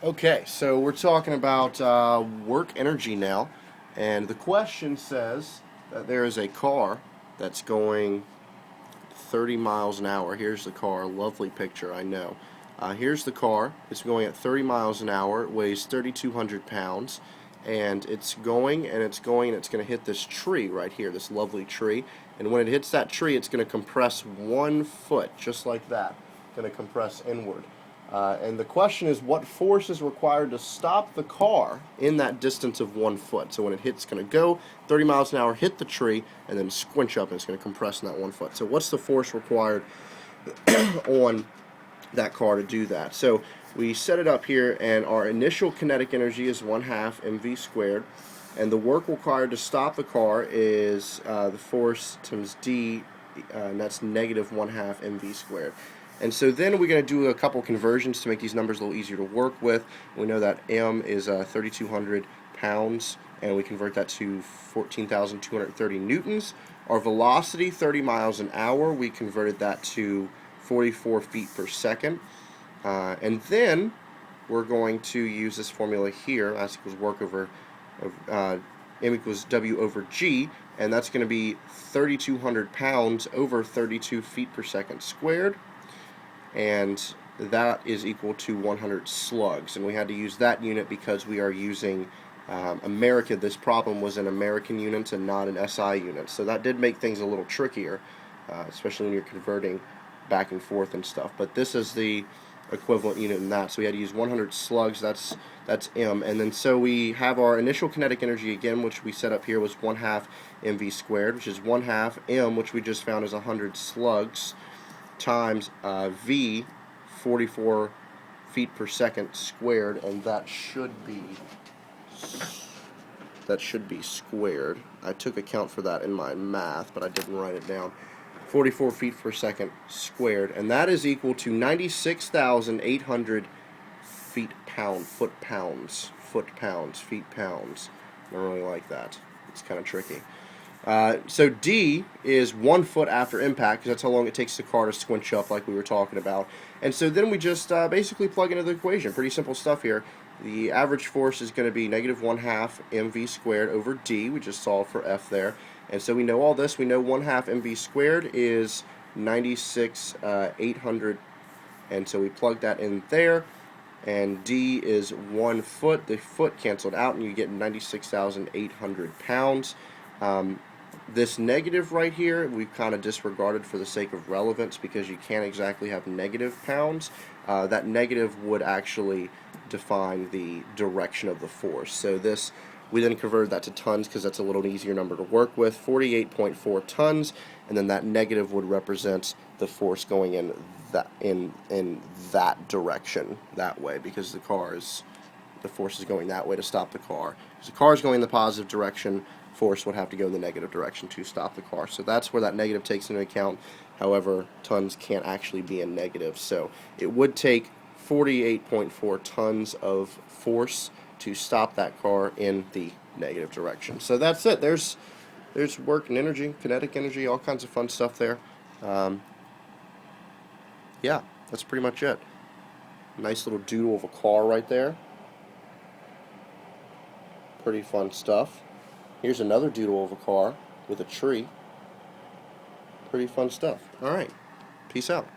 Okay, so we're talking about work energy now, and the question says that there is a car that's going 30 miles an hour. Here's the car, lovely picture, I know. Here's the car. It's going at 30 miles an hour. It weighs 3,200 pounds, and it's going and it's going and it's going to hit this tree right here, this lovely tree. And when it hits that tree, it's going to compress 1 foot, just like that. Going to compress inward. And the question is, what force is required to stop the car in that distance of 1 foot? So when it hits, it's going to go 30 miles an hour, hit the tree, and then squinch up, and it's going to compress in that 1 foot. So what's the force required on that car to do that? So we set it up here, and our initial kinetic energy is 1/2 mv squared, and the work required to stop the car is the force times d, and that's negative 1/2 mv squared. And so then we're going to do a couple conversions to make these numbers a little easier to work with. We know that m is 3,200 pounds, and we convert that to 14,230 newtons. Our velocity, 30 miles an hour, we converted that to 44 feet per second. And then we're going to use this formula here, S equals work over m equals W over G, and that's going to be 3,200 pounds over 32 feet per second squared, and that is equal to 100 slugs. And we had to use that unit because we are using America. This problem was in American units and not in SI units, so that did make things a little trickier, especially when you're converting back and forth and stuff. But this is the equivalent unit in that, so we had to use 100 slugs. That's m. And then so we have our initial kinetic energy again, which we set up here was 1/2 mv squared, which is 1/2 m, which we just found is 100 slugs, times v, 44 feet per second squared, and that should be squared. I took account for that in my math, but I didn't write it down. 44 feet per second squared, and that is equal to 96,800 feet pounds. I don't really like that. It's kind of tricky. So D is 1 foot after impact, because that's how long it takes the car to squinch up, like we were talking about. And so then we just basically plug into the equation. Pretty simple stuff here. The average force is going to be negative 1/2 mv squared over D. We just solved for F there. And so we know all this. We know 1/2 mv squared is 96,800. And so we plug that in there. And D is 1 foot. The foot canceled out, and you get 96,800 pounds. This negative right here, we've kind of disregarded for the sake of relevance because you can't exactly have negative pounds. That negative would actually define the direction of the force. So this, we then converted that to tons because that's a little easier number to work with, 48.4 tons, and then that negative would represent the force going in that direction, that way, because the force is going that way to stop the car. If the car is going in the positive direction, force would have to go in the negative direction to stop the car. So that's where that negative takes into account. However, tons can't actually be a negative, so it would take 48.4 tons of force to stop that car in the negative direction. So that's it. There's work and energy, kinetic energy, all kinds of fun stuff there. Yeah, that's pretty much it. Nice little doodle of a car right there. Pretty fun stuff. Here's another doodle of a car with a tree. Pretty fun stuff. Alright, peace out.